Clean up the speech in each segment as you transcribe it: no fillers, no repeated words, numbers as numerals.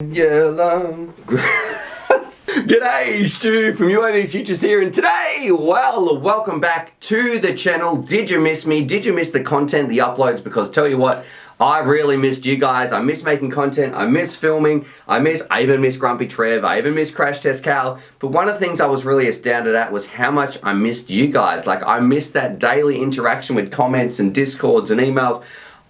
Yellow. G'day, Stu from UAV Futures here, and today, well, welcome back to the channel. Did you miss me? Did you miss the content, the uploads? Because tell you what, I really missed you guys. I miss making content, I miss filming, I even miss Grumpy Trev, I even miss Crash Test Cal. But one of the things I was really astounded at was how much I missed you guys. Like, I missed that daily interaction with comments and discords and emails.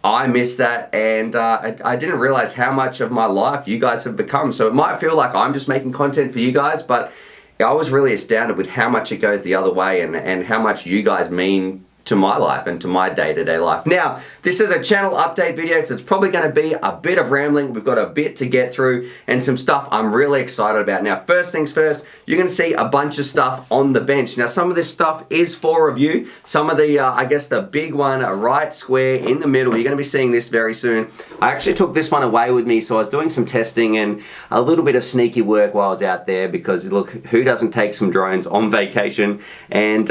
I missed that, and I didn't realize how much of my life you guys have become. So it might feel like I'm just making content for you guys, but I was really astounded with how much it goes the other way and how much you guys mean to my life and to my day-to-day life. Now, this is a channel update video, so it's probably going to be a bit of rambling. We've got a bit to get through and some stuff I'm really excited about. Now, first things first, you're going to see a bunch of stuff on the bench. Now, some of this stuff is for review. Some of the, I guess the big one, right square in the middle, you're going to be seeing this very soon. I actually took this one away with me, so I was doing some testing and a little bit of sneaky work while I was out there because, look, who doesn't take some drones on vacation? And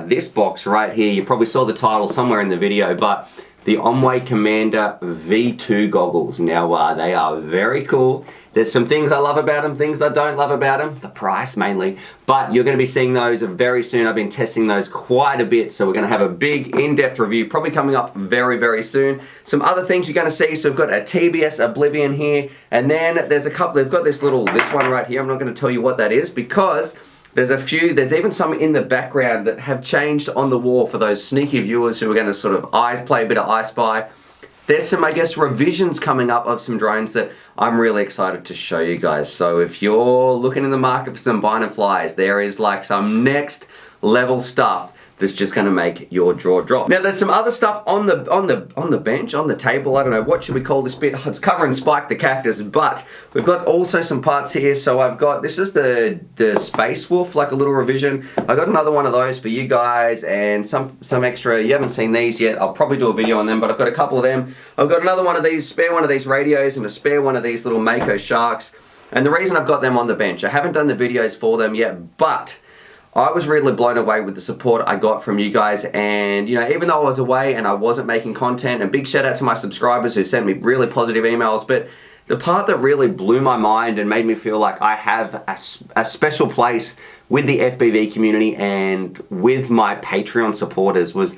this box right here, you probably saw the title somewhere in the video, but the Omway Commander V2 goggles. Now, they are very cool. There's some things I love about them, things I don't love about them, the price mainly, but you're going to be seeing those very soon. I've been testing those quite a bit, so we're going to have a big in-depth review probably coming up very, very soon. Some other things you're going to see, so we've got a TBS Oblivion here, and then there's a couple, they've got this one right here. I'm not going to tell you what that is because there's even some in the background that have changed on the wall for those sneaky viewers who are going to sort of play a bit of I Spy. There's some, I guess, revisions coming up of some drones that I'm really excited to show you guys. So if you're looking in the market for some bind and flies, there is like some next level stuff that's just going to make your jaw drop. Now, there's some other stuff on the bench, on the table. I don't know, what should we call this bit? It's covering Spike the Cactus, but we've got also some parts here. So I've got, this is the Space Wolf, like a little revision. I got another one of those for you guys and some extra. You haven't seen these yet. I'll probably do a video on them, but I've got a couple of them. I've got another one of these, spare one of these radios and a spare one of these little Mako Sharks. And the reason I've got them on the bench, I haven't done the videos for them yet, but I was really blown away with the support I got from you guys, and you know, even though I was away and I wasn't making content, and big shout out to my subscribers who sent me really positive emails, but the part that really blew my mind and made me feel like I have a special place with the FPV community and with my Patreon supporters was,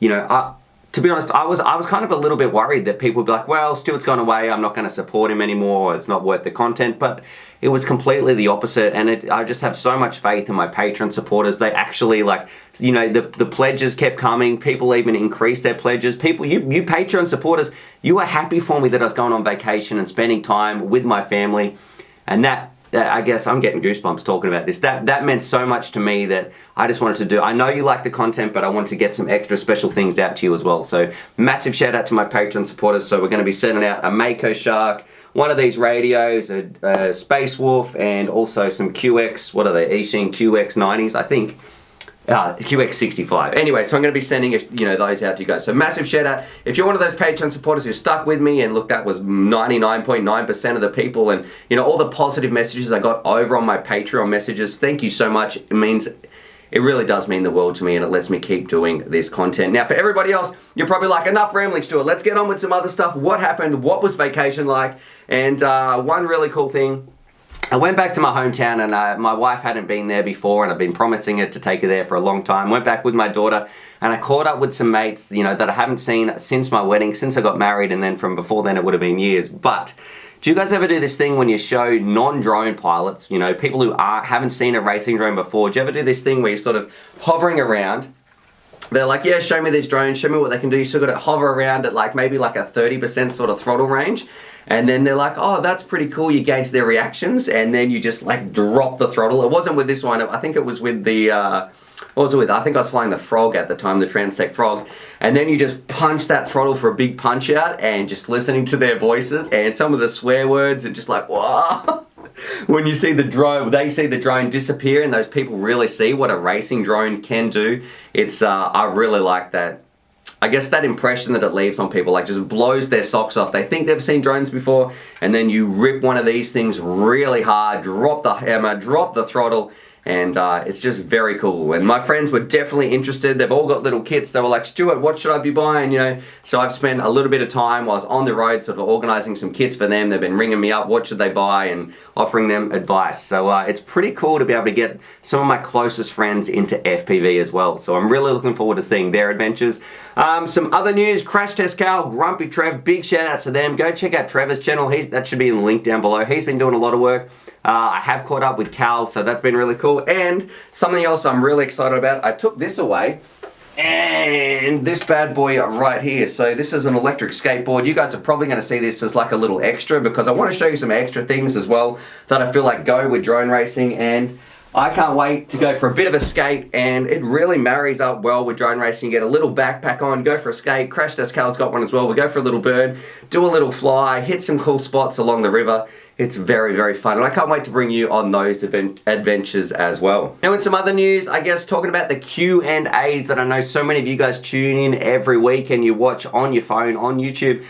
you know, to be honest, I was kind of a little bit worried that people would be like, well, Stuart's gone away, I'm not going to support him anymore, it's not worth the content, but it was completely the opposite, and I just have so much faith in my Patreon supporters. They actually, like, you know, the pledges kept coming, people even increased their pledges. People, you Patreon supporters, you were happy for me that I was going on vacation and spending time with my family, and that, I guess I'm getting goosebumps talking about this. That meant so much to me that I just wanted to do. I know you like the content, but I wanted to get some extra special things out to you as well. So massive shout out to my Patreon supporters. So we're going to be sending out a Mako Shark, one of these radios, a Space Wolf, and also some QX, what are they, Eachine QX90s, I think. QX65. Anyway, so I'm going to be sending, you know, those out to you guys. So massive shout out. If you're one of those Patreon supporters who stuck with me, and look, that was 99.9% of the people, and you know, all the positive messages I got over on my Patreon messages, thank you so much. It really does mean the world to me, and it lets me keep doing this content. Now, for everybody else, you're probably like, enough rambling, Stuart. Let's get on with some other stuff. What happened? What was vacation like? And one really cool thing, I went back to my hometown, and my wife hadn't been there before, and I've been promising her to take her there for a long time. Went back with my daughter, and I caught up with some mates, you know, that I haven't seen since my wedding, since I got married, and then from before then it would have been years. But do you guys ever do this thing when you show non-drone pilots, you know, people who haven't seen a racing drone before, do you ever do this thing where you're sort of hovering around? They're like, yeah, show me these drones, show me what they can do. You still got to hover around at like maybe like a 30% sort of throttle range. And then they're like, oh, that's pretty cool. You gauge their reactions, and then you just like drop the throttle. It wasn't with this one. I think it was with the, what was it with? I think I was flying the Frog at the time, the Transtech Frog. And then you just punch that throttle for a big punch out, and just listening to their voices and some of the swear words are just like, whoa. When you see the drone, they see the drone disappear, and those people really see what a racing drone can do. It's, I really like that. I guess that impression that it leaves on people, like, just blows their socks off. They think they've seen drones before, and then you rip one of these things really hard, drop the hammer, drop the throttle, and it's just very cool. And my friends were definitely interested. They've all got little kits. They were like, Stuart, what should I be buying? You know, so I've spent a little bit of time while I was on the road sort of organizing some kits for them. They've been ringing me up, what should they buy, and offering them advice. So it's pretty cool to be able to get some of my closest friends into FPV as well. So I'm really looking forward to seeing their adventures. Some other news, Crash Test Cal, Grumpy Trev, big shout outs to them. Go check out Trevor's channel. That should be in the link down below. He's been doing a lot of work. I have caught up with Cal, so that's been really cool. And something else I'm really excited about, I took this away, and this bad boy right here. So this is an electric skateboard. You guys are probably going to see this as like a little extra, because I want to show you some extra things as well that I feel like go with drone racing, and I can't wait to go for a bit of a skate, and it really marries up well with drone racing. You get a little backpack on, go for a skate. Crash Test Cal's got one as well. We go for a little bird, do a little fly, hit some cool spots along the river. It's very, very fun, and I can't wait to bring you on those adventures as well. Now, in some other news, I guess talking about the Q&As that I know so many of you guys tune in every week and you watch on your phone, on YouTube.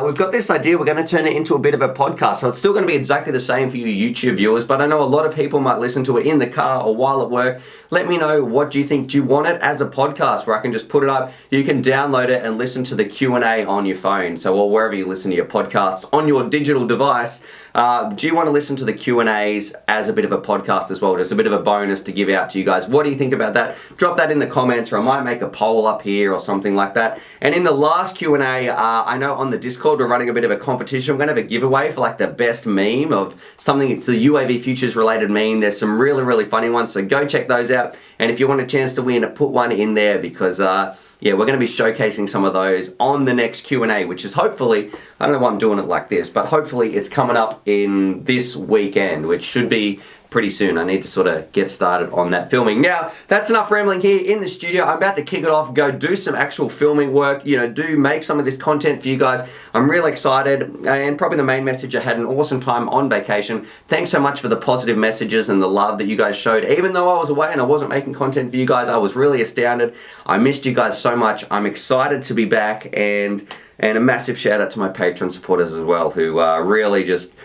We've got this idea, we're going to turn it into a bit of a podcast. So it's still going to be exactly the same for you YouTube viewers, but I know a lot of people might listen to it in the car or while at work. Let me know, what do you think? Do you want it as a podcast where I can just put it up? You can download it and listen to the Q&A on your phone. So, or wherever you listen to your podcasts on your digital device. Do you want to listen to the Q&As as a bit of a podcast as well? Just a bit of a bonus to give out to you guys. What do you think about that? Drop that in the comments, or I might make a poll up here or something like that. And in the last Q&A, I know on the Discord we're running a bit of a competition. We're going to have a giveaway for like the best meme of something. It's the UAV Futures related meme. There's some really, really funny ones, so go check those out. And if you want a chance to win, put one in there, because yeah, we're going to be showcasing some of those on the next Q&A, which is hopefully, I don't know why I'm doing it like this, but hopefully it's coming up in this weekend, which should be pretty soon. I need to sort of get started on that filming. Now, that's enough rambling here in the studio. I'm about to kick it off, go do some actual filming work, you know, make some of this content for you guys. I'm really excited, and probably the main message, I had an awesome time on vacation. Thanks so much for the positive messages and the love that you guys showed. Even though I was away and I wasn't making content for you guys, I was really astounded. I missed you guys so much. I'm excited to be back, and a massive shout out to my Patreon supporters as well, who really just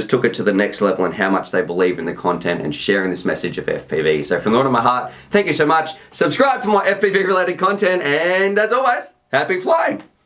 took it to the next level and how much they believe in the content and sharing this message of FPV. So from the bottom of my heart, thank you so much. Subscribe for more FPV related content, and as always, happy flying.